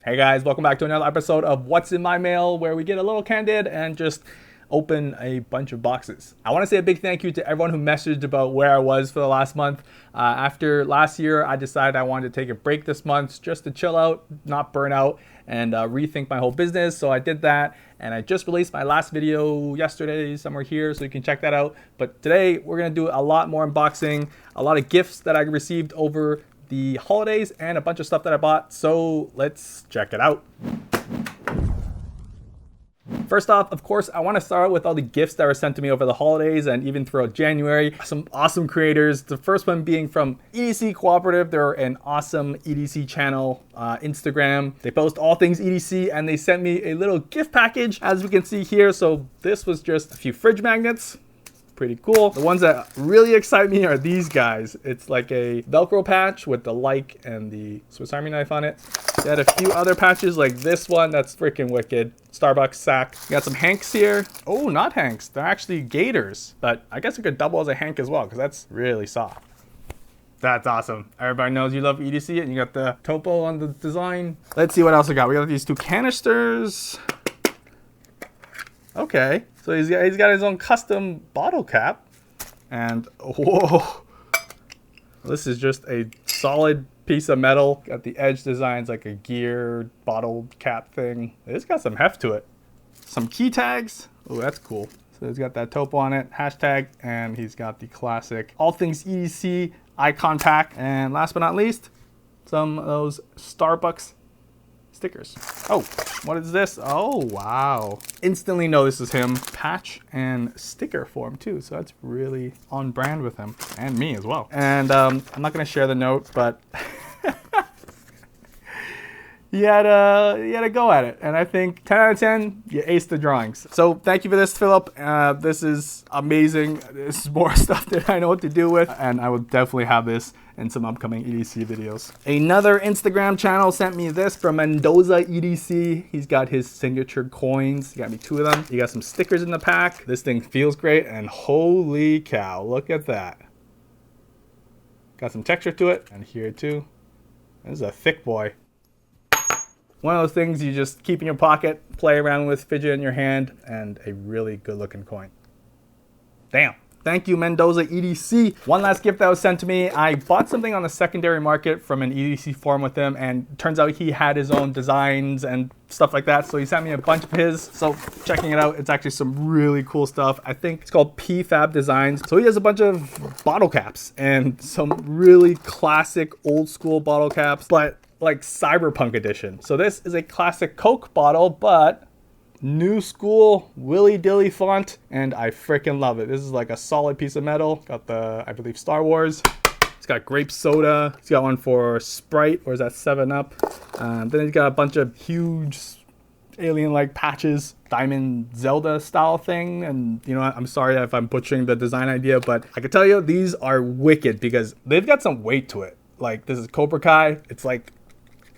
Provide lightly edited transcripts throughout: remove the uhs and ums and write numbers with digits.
Hey guys, welcome back to another episode of What's in My Mail, where we get a little candid and just open a bunch of boxes. I want to say a big thank you to everyone who messaged about where I was for the last month. After last year, I decided I wanted to take a break this month just to chill out, not burn out, and rethink my whole business. So I did that, and I just released my last video yesterday, somewhere here, so you can check that out. But today, we're going to do a lot more unboxing, a lot of gifts that I received over the holidays, and a bunch of stuff that I bought. So let's check it out. First off, of course, I want to start with all the gifts that were sent to me over the holidays and even throughout January. Some awesome creators. The first one being from EDC Cooperative. They're an awesome EDC channel, Instagram. They post all things EDC, and they sent me a little gift package, as we can see here. So this was just a few fridge magnets. Pretty cool. The ones that really excite me are these guys. It's like a Velcro patch with the like and the Swiss Army knife on it. They had a few other patches like this one that's freaking wicked. Starbucks sack. You got some Hanks here. Oh, not Hanks. They're actually Gators, but I guess it could double as a Hank as well because that's really soft. That's awesome. Everybody knows you love EDC, and you got the topo on the design. Let's see what else we got. We got these two canisters. Okay, so he's got his own custom bottle cap, and whoa, this is just a solid piece of metal. Got the edge designs like a gear bottle cap thing. It's got some heft to it. Some key tags. Oh, that's cool. So he's got that topo on it, hashtag, and he's got the classic all things EDC icon pack. And last but not least, some of those Starbucks stickers. Oh, what is this? Oh, wow. Instantly know this is him. Patch and sticker form too. So that's really on brand with him and me as well. And I'm not going to share the note, but he had a go at it. And I think 10 out of 10, you aced the drawings. So thank you for this, Philip. This is amazing. This is more stuff that I know what to do with. And I will definitely have this in some upcoming EDC videos. Another Instagram channel sent me this from Mendoza EDC. He's got his signature coins. He got me 2 of them. He got some stickers in the pack. This thing feels great, and holy cow, look at that. Got some texture to it, and here too. This is a thick boy. One of those things you just keep in your pocket, play around with, fidget in your hand, and a really good looking coin. Damn. Thank you, Mendoza EDC. One last gift that was sent to me. I bought something on the secondary market from an EDC forum with him, and turns out he had his own designs and stuff like that. So he sent me a bunch of his. So checking it out, it's actually some really cool stuff. I think it's called Pfab Design. So he has a bunch of bottle caps and some really classic old school bottle caps, but like cyberpunk edition. So this is a classic Coke bottle, but new school Willy Dilly font, and I freaking love it. This is like a solid piece of metal. Got the, I believe, Star Wars. It's got grape soda. It's got one for Sprite, or is that 7-Up? Then he's got a bunch of huge alien-like patches, Diamond Zelda style thing. And you know what? I'm sorry if I'm butchering the design idea, but I can tell you these are wicked because they've got some weight to it. Like this is Cobra Kai. It's like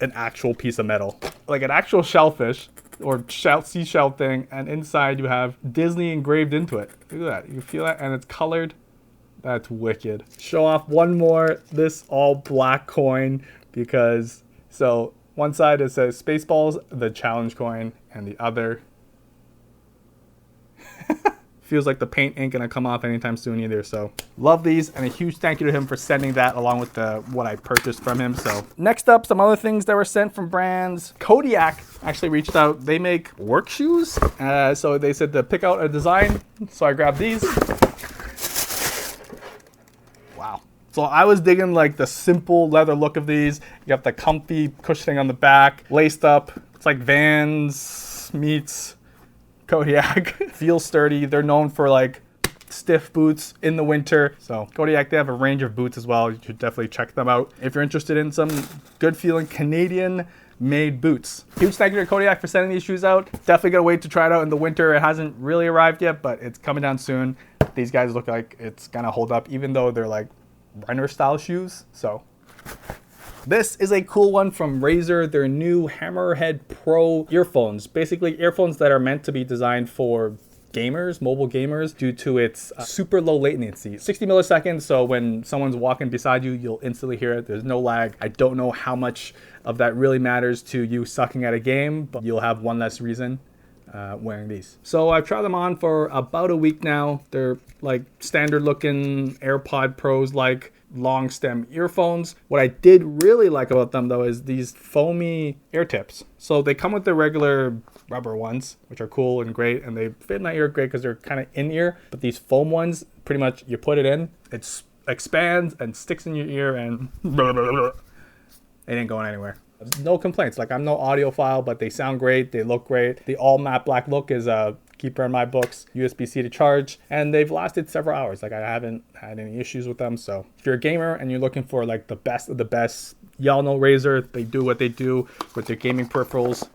an actual piece of metal, like an actual shellfish or seashell thing, and inside you have Disney engraved into it. Look at that. You can feel that, and it's colored. That's wicked. Show off one more, this all black coin, because so one side it says Spaceballs, the challenge coin, and the other feels like the paint ain't gonna come off anytime soon either. So love these, and a huge thank you to him for sending that along with what I purchased from him. So next up, some other things that were sent from brands. Kodiak actually reached out. They make work shoes. So they said to pick out a design. So I grabbed these. Wow. So I was digging like the simple leather look of these. You got the comfy cushioning on the back, laced up. It's like Vans meets Kodiak. Feels sturdy. They're known for like stiff boots in the winter. So Kodiak, they have a range of boots as well. You should definitely check them out if you're interested in some good feeling Canadian made boots. Huge thank you to Kodiak for sending these shoes out. Definitely gotta wait to try it out in the winter. It hasn't really arrived yet, but it's coming down soon. These guys look like it's gonna hold up, even though they're like runner style shoes. So this is a cool one from Razer, their new Hammerhead Pro earphones. Basically earphones that are meant to be designed for gamers, mobile gamers, due to its super low latency, 60 milliseconds. So when someone's walking beside you, you'll instantly hear it. There's no lag. I don't know how much of that really matters to you sucking at a game, but you'll have one less reason wearing these. So I've tried them on for about a week now. They're like standard looking AirPod Pros like long stem earphones. What I did really like about them though is these foamy ear tips. So they come with the regular rubber ones, which are cool and great, and they fit my ear great because they're kind of in ear. But these foam ones, pretty much you put it in, it expands and sticks in your ear, and it ain't going anywhere. No complaints. Like, I'm no audiophile, but they sound great. They look great. The all matte black look is a keeper in my books. USB-C to charge, and they've lasted several hours. Like, I haven't had any issues with them. So if you're a gamer and you're looking for like the best of the best, y'all know Razer. They do what they do with their gaming peripherals.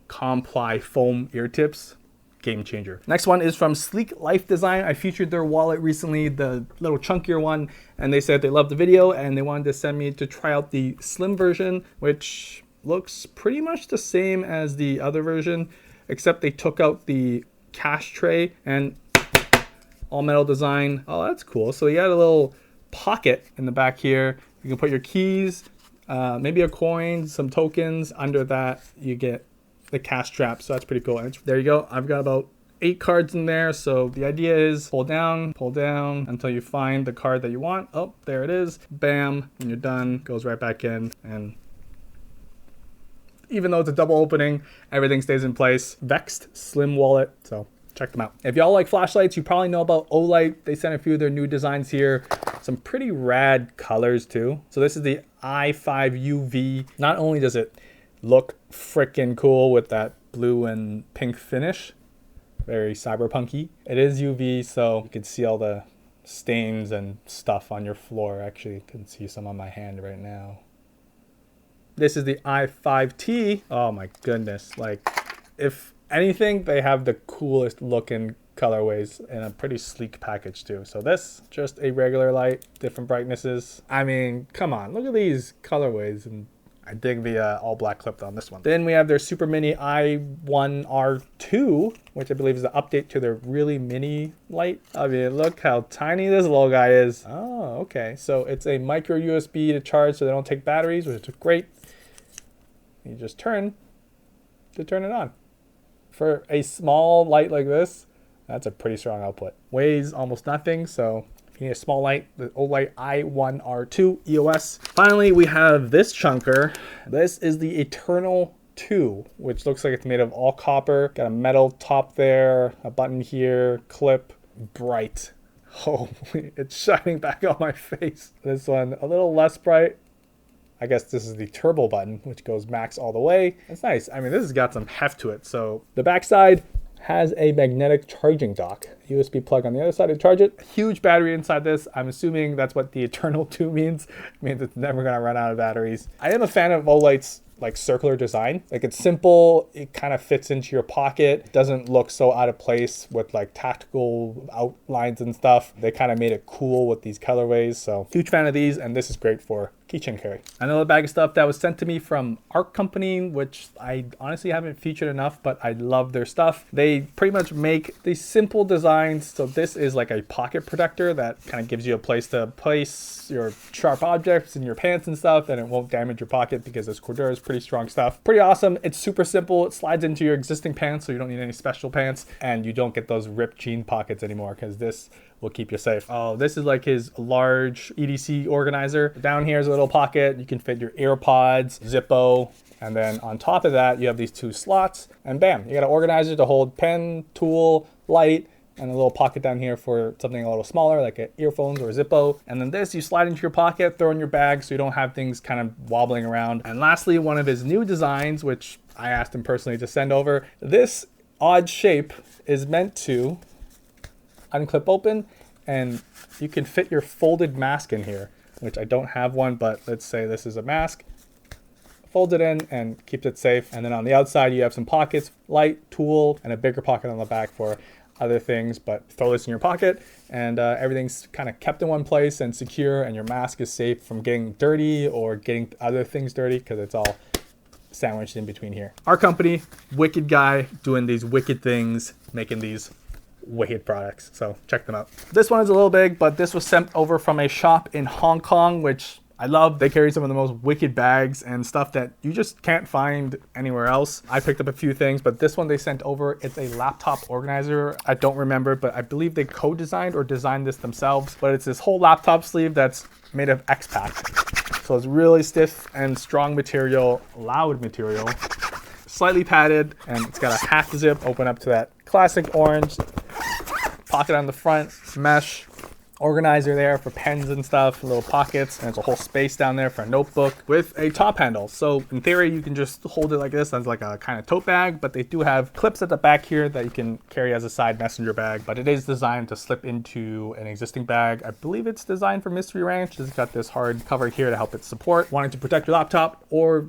Comply foam ear tips. Game changer. Next one is from Sleek Life Design. I featured their wallet recently, the little chunkier one, and they said they loved the video and they wanted to send me to try out the slim version, which looks pretty much the same as the other version, except they took out the cash tray and all metal design. Oh, that's cool. So you got a little pocket in the back here. You can put your keys, maybe a coin, some tokens. Under that, you get the cash strap, so that's pretty cool. And there you go. I've got about 8 cards in there. So the idea is pull down until you find the card that you want. Oh, there it is. Bam. When you're done, goes right back in. And even though it's a double opening, everything stays in place. Vext slim wallet. So check them out. If y'all like flashlights, you probably know about Olight. They sent a few of their new designs here. Some pretty rad colors too. So this is the i5UV. Not only does it look freaking cool with that blue and pink finish, very cyberpunky. It is UV, so you can see all the stains and stuff on your floor. Actually, you can see some on my hand right now. This is the i5T. Oh my goodness. Like, if anything, they have the coolest looking colorways in a pretty sleek package too. So this, just a regular light, different brightnesses. I mean, come on, look at these colorways, and I dig the all black clip on this one. Then we have their Super Mini i1R2, which I believe is the update to their really mini light. I mean, look how tiny this little guy is. Oh, okay. So it's a micro USB to charge so they don't take batteries, which is great. You just turn it on. For a small light like this, that's a pretty strong output. Weighs almost nothing, so if you need a small light, the Olight i1R2 EOS. Finally, we have this chunker. This is the Eternal 2, which looks like it's made of all copper. Got a metal top there, a button here, clip, bright. Oh, it's shining back on my face. This one, a little less bright. I guess this is the turbo button, which goes max all the way. It's nice. I mean, this has got some heft to it. So the backside has a magnetic charging dock. USB plug on the other side to charge it. Huge battery inside this. I'm assuming that's what the Eternal 2 means. It means it's never gonna run out of batteries. I am a fan of Olight's like circular design. Like, it's simple, it kind of fits into your pocket, doesn't look so out of place with like tactical outlines and stuff. They kind of made it cool with these colorways. So huge fan of these, and this is great for keychain carry. Another bag of stuff that was sent to me from Art Company, which I honestly haven't featured enough, but I love their stuff. They pretty much make these simple designs. So this is like a pocket protector that kind of gives you a place to place your sharp objects in your pants and stuff, and it won't damage your pocket because this Cordura is pretty strong stuff. Pretty awesome. It's super simple. It slides into your existing pants, so you don't need any special pants, and you don't get those ripped jean pockets anymore because this will keep you safe. Oh, this is like his large EDC organizer. Down here is a little pocket. You can fit your AirPods, Zippo, and then on top of that, you have these 2 slots, and bam, you got an organizer to hold pen, tool, light, and a little pocket down here for something a little smaller, like earphones or Zippo. And then this, you slide into your pocket, throw in your bag so you don't have things kind of wobbling around. And lastly, one of his new designs, which I asked him personally to send over. This odd shape is meant to unclip open, and you can fit your folded mask in here, which I don't have one, but let's say this is a mask. Folds it in and keeps it safe. And then on the outside, you have some pockets, light, tool, and a bigger pocket on the back for other things. But throw this in your pocket, and everything's kind of kept in one place and secure, and your mask is safe from getting dirty or getting other things dirty because it's all sandwiched in between here. Our company, wicked guy, doing these wicked things, making these wicked products. So check them out. This one is a little big, but this was sent over from a shop in Hong Kong, which I love. They carry some of the most wicked bags and stuff that you just can't find anywhere else. I picked up a few things, but this one they sent over, it's a laptop organizer. I don't remember, but I believe they co-designed or designed this themselves. But it's this whole laptop sleeve that's made of X-Pack. So it's really stiff and strong material, loud material, slightly padded, and it's got a half zip open up to that classic orange pocket on the front, mesh. Organizer there for pens and stuff, little pockets, and there's a whole space down there for a notebook with a top handle. So in theory, you can just hold it like this as like a kind of tote bag, but they do have clips at the back here that you can carry as a side messenger bag, but it is designed to slip into an existing bag. I believe it's designed for Mystery Ranch. It's got this hard cover here to help it support. Wanting to protect your laptop or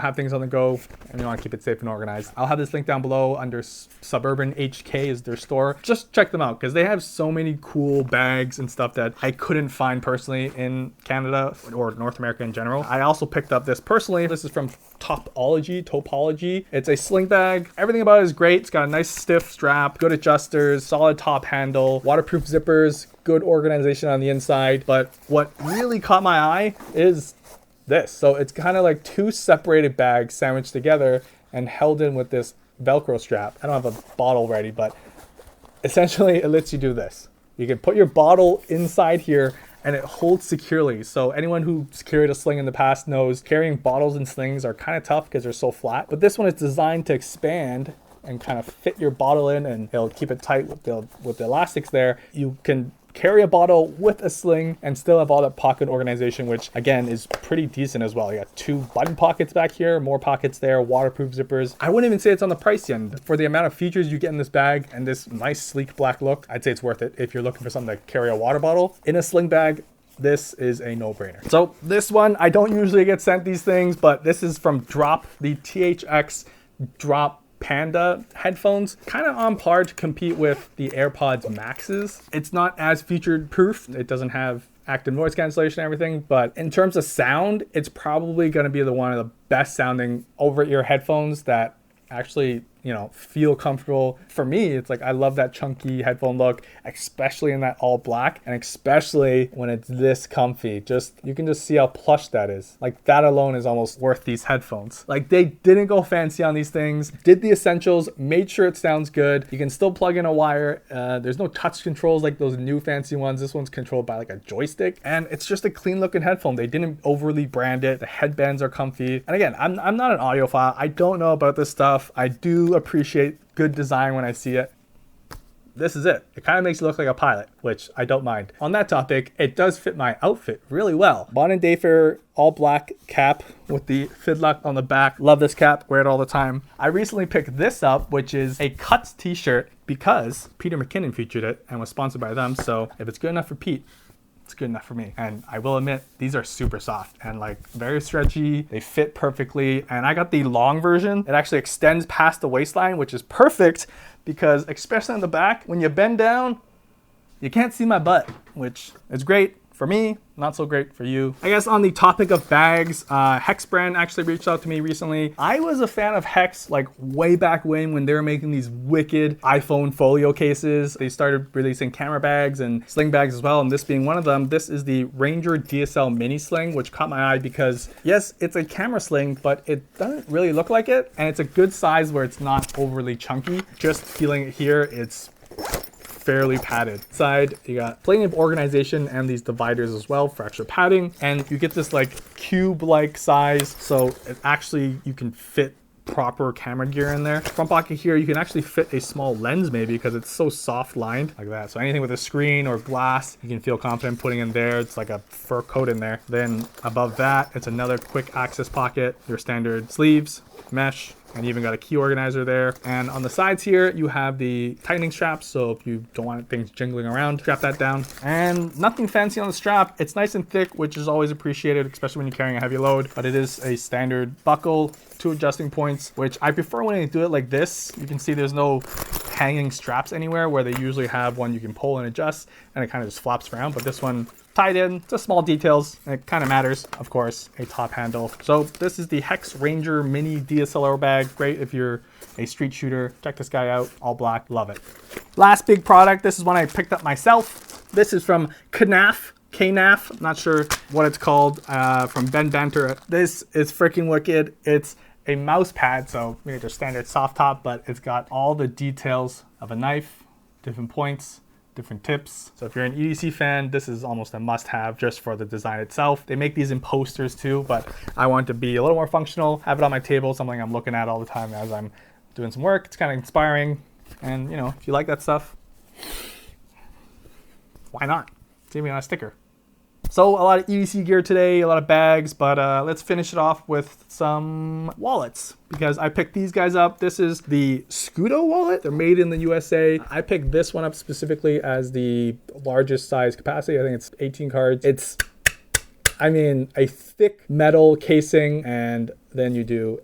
have things on the go and you want to keep it safe and organized. I'll have this link down below under Suburban HK is their store. Just check them out because they have so many cool bags and stuff that I couldn't find personally in Canada or North America in general. I also picked up this personally. This is from Topologie. It's a sling bag. Everything about it is great. It's got a nice stiff strap, good adjusters, solid top handle, waterproof zippers, good organization on the inside. But what really caught my eye is this. So it's kind of like two separated bags sandwiched together and held in with this Velcro strap. I don't have a bottle ready, but essentially it lets you do this. You can put your bottle inside here and it holds securely. So anyone who's carried a sling in the past knows carrying bottles and slings are kind of tough because they're so flat. But this one is designed to expand and kind of fit your bottle in, and it'll keep it tight with the elastics there. You can carry a bottle with a sling and still have all that pocket organization, which again is pretty decent as well. You got two button pockets back here, more pockets there, waterproof zippers. I wouldn't even say it's on the price end. For the amount of features you get in this bag and this nice sleek black look, I'd say it's worth it if you're looking for something to carry a water bottle. In a sling bag, this is a no-brainer. So this one, I don't usually get sent these things, but this is from Drop, the THX Drop Panda headphones, kind of on par to compete with the AirPods Maxes. It's not as featured proof. It doesn't have active noise cancellation and everything, but in terms of sound, it's probably going to be one of the best sounding over-ear headphones that actually feel comfortable. For me, it's like I love that chunky headphone look, especially in that all black, and especially when it's this comfy. You can just see how plush that is. Like that alone is almost worth these headphones. Like they didn't go fancy on these things, did the essentials, made sure it sounds good. You can still plug in a wire. There's no touch controls like those new fancy ones. This one's controlled by like a joystick, and it's just a clean looking headphone. They didn't overly brand it. The headbands are comfy. And again, I'm not an audiophile. I don't know about this stuff. I do appreciate good design when I see it. This is it. It kind of makes you look like a pilot, which I don't mind. On that topic, it does fit my outfit really well. Bond and DAYFARER all black cap with the FidLock on the back. Love this cap, wear it all the time. I recently picked this up, which is a Cuts t-shirt because Peter McKinnon featured it and was sponsored by them. So if it's good enough for Pete, it's good enough for me. And I will admit, these are super soft and like very stretchy. They fit perfectly. And I got the long version. It actually extends past the waistline, which is perfect because especially on the back, when you bend down, you can't see my butt, which is great for me, not so great for you. I guess on the topic of bags, Hex brand actually reached out to me recently. I was a fan of Hex like way back when they were making these wicked iPhone folio cases. They started releasing camera bags and sling bags as well, and this being one of them. This is the Ranger DSL Mini Sling, which caught my eye because yes, it's a camera sling, but it doesn't really look like it, and it's a good size where it's not overly chunky. Just feeling it here, it's fairly padded. Side, you got plenty of organization and these dividers as well for extra padding, and you get this like cube-like size, so it actually you can fit proper camera gear in there. Front pocket here, you can actually fit a small lens maybe because it's so soft lined like that. So anything with a screen or glass, you can feel confident putting in there. It's like a fur coat in there. Then above that, it's another quick access pocket, your standard sleeves, mesh, and you even got a key organizer there. And on the sides here, you have the tightening straps. So if you don't want things jingling around, strap that down. And nothing fancy on the strap. It's nice and thick, which is always appreciated, especially when you're carrying a heavy load. But it is a standard buckle, 2 adjusting points, which I prefer when they do it like this. You can see there's no hanging straps anywhere where they usually have one you can pull and adjust, and it kind of just flops around. But this one tied in, just small details. It kind of matters, of course, a top handle. So this is the Hex Ranger Mini DSLR bag. Great if you're a street shooter. Check this guy out, all black, love it. Last big product, this is one I picked up myself. This is from Knafs. Knafs, I'm not sure what it's called, from Ben Banter. This is freaking wicked. It's a mouse pad, so maybe just standard soft top, but it's got all the details of a knife, different points, different tips. So if you're an EDC fan, this is almost a must-have just for the design itself. They make these in posters too, but I want to be a little more functional, have it on my table, something I'm looking at all the time as I'm doing some work. It's kind of inspiring, and you know, if you like that stuff, why not? It's even on a sticker. So a lot of EDC gear today, a lot of bags, but let's finish it off with some wallets because I picked these guys up. This is the Scudo wallet. They're made in the USA. I picked this one up specifically as the largest size capacity. I think it's 18 cards. It's, I mean, a thick metal casing, and then you do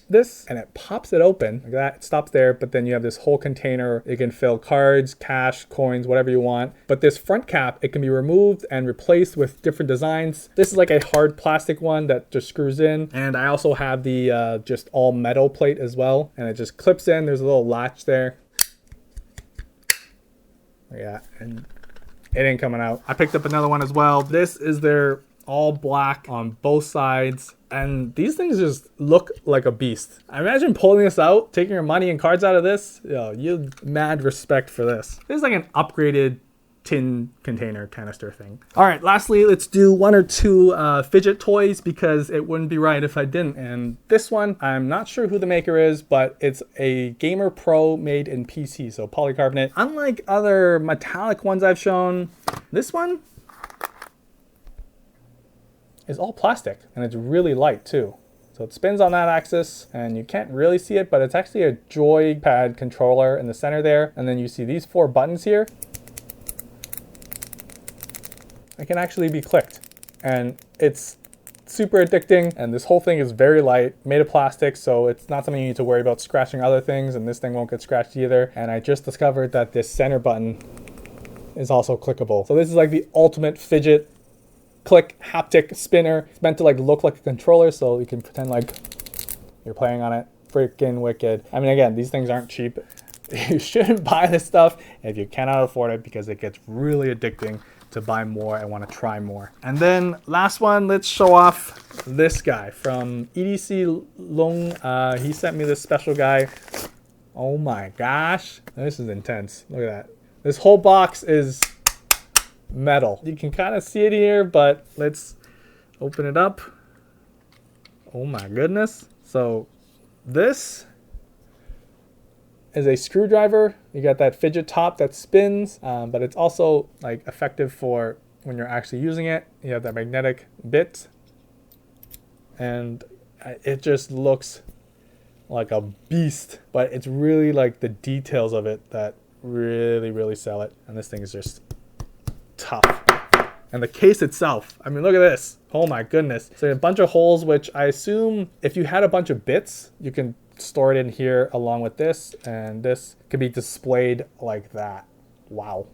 this and it pops it open like that. It stops there, but then you have this whole container. You can fill cards, cash, coins, whatever you want. But this front cap, it can be removed and replaced with different designs. This is like a hard plastic one that just screws in, and I also have the just all metal plate as well, and it just clips in. There's a little latch there. Yeah, and it ain't coming out. I picked up another one as well. This is their all black on both sides, and these things just look like a beast. I imagine pulling this out, taking your money and cards out of this, yo, you mad respect for this. This is like an upgraded tin container canister thing. All right, lastly, let's do one or two fidget toys because it wouldn't be right if I didn't. And this one, I'm not sure who the maker is, but it's a Gamer Pro made in PC, so polycarbonate. Unlike other metallic ones I've shown, this one is all plastic, and it's really light too. So it spins on that axis, and you can't really see it, but it's actually a joypad controller in the center there. And then you see these 4 buttons here. It can actually be clicked, and it's super addicting. And this whole thing is very light, made of plastic, so it's not something you need to worry about scratching other things, and this thing won't get scratched either. And I just discovered that this center button is also clickable. So this is like the ultimate fidget click haptic spinner. It's meant to like look like a controller, so you can pretend like you're playing on it. Freaking wicked. I mean, again, these things aren't cheap. You shouldn't buy this stuff if you cannot afford it because it gets really addicting to buy more and want to try more. And then last one, let's show off this guy from EDC Loong. He sent me this special guy. Oh my gosh, this is intense. Look at that. This whole box is metal. You can kind of see it here, but let's open it up. Oh my goodness. So this is a screwdriver. You got that fidget top that spins, but it's also like effective for when you're actually using it. You have that magnetic bit, and it just looks like a beast, but it's really like the details of it that really sell it. And this thing is just tough. And the case itself, I mean, look at this. Oh my goodness. So a bunch of holes, which I assume if you had a bunch of bits, you can store it in here along with this, and this can be displayed like that. Wow.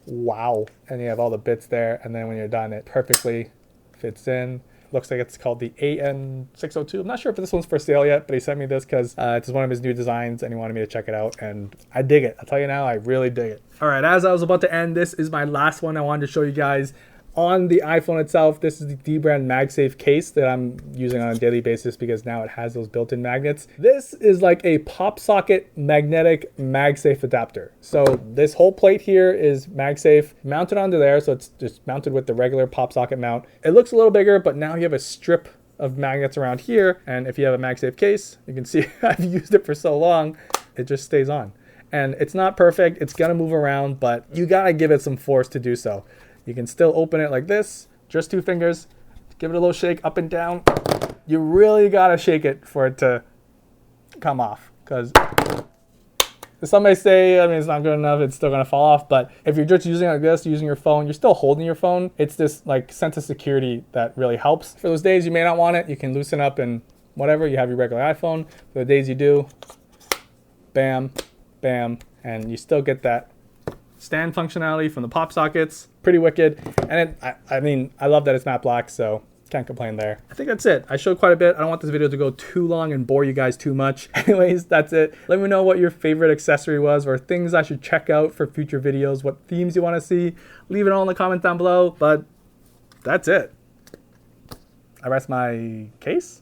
Wow. And you have all the bits there, and then when you're done, it perfectly fits in. Looks like it's called the AN602. I'm not sure if this one's for sale yet, but he sent me this because it's one of his new designs and he wanted me to check it out, and I dig it. I'll tell you now, I really dig it. All right, as I was about to end, this is my last one I wanted to show you guys. On the iPhone itself, this is the dbrand MagSafe case that I'm using on a daily basis because now it has those built-in magnets. This is like a pop socket magnetic MagSafe adapter. So this whole plate here is MagSafe mounted onto there, so it's just mounted with the regular pop socket mount. It looks a little bigger, but now you have a strip of magnets around here, and if you have a MagSafe case, you can see I've used it for so long, it just stays on. And it's not perfect, it's gonna move around, but you gotta give it some force to do so. You can still open it like this, just 2 fingers, give it a little shake up and down. You really gotta shake it for it to come off, because some may say, I mean, it's not good enough, it's still gonna fall off, but if you're just using it like this, using your phone, you're still holding your phone. It's this like sense of security that really helps. For those days you may not want it, you can loosen up and whatever, you have your regular iPhone. For the days you do, bam, bam, and you still get that stand functionality from the pop sockets, pretty wicked. And I mean, I love that it's matte black, so can't complain there. I think that's it. I showed quite a bit. I don't want this video to go too long and bore you guys too much. Anyways, that's it. Let me know what your favorite accessory was or things I should check out for future videos, what themes you want to see. Leave it all in the comments down below, but that's it. I rest my case.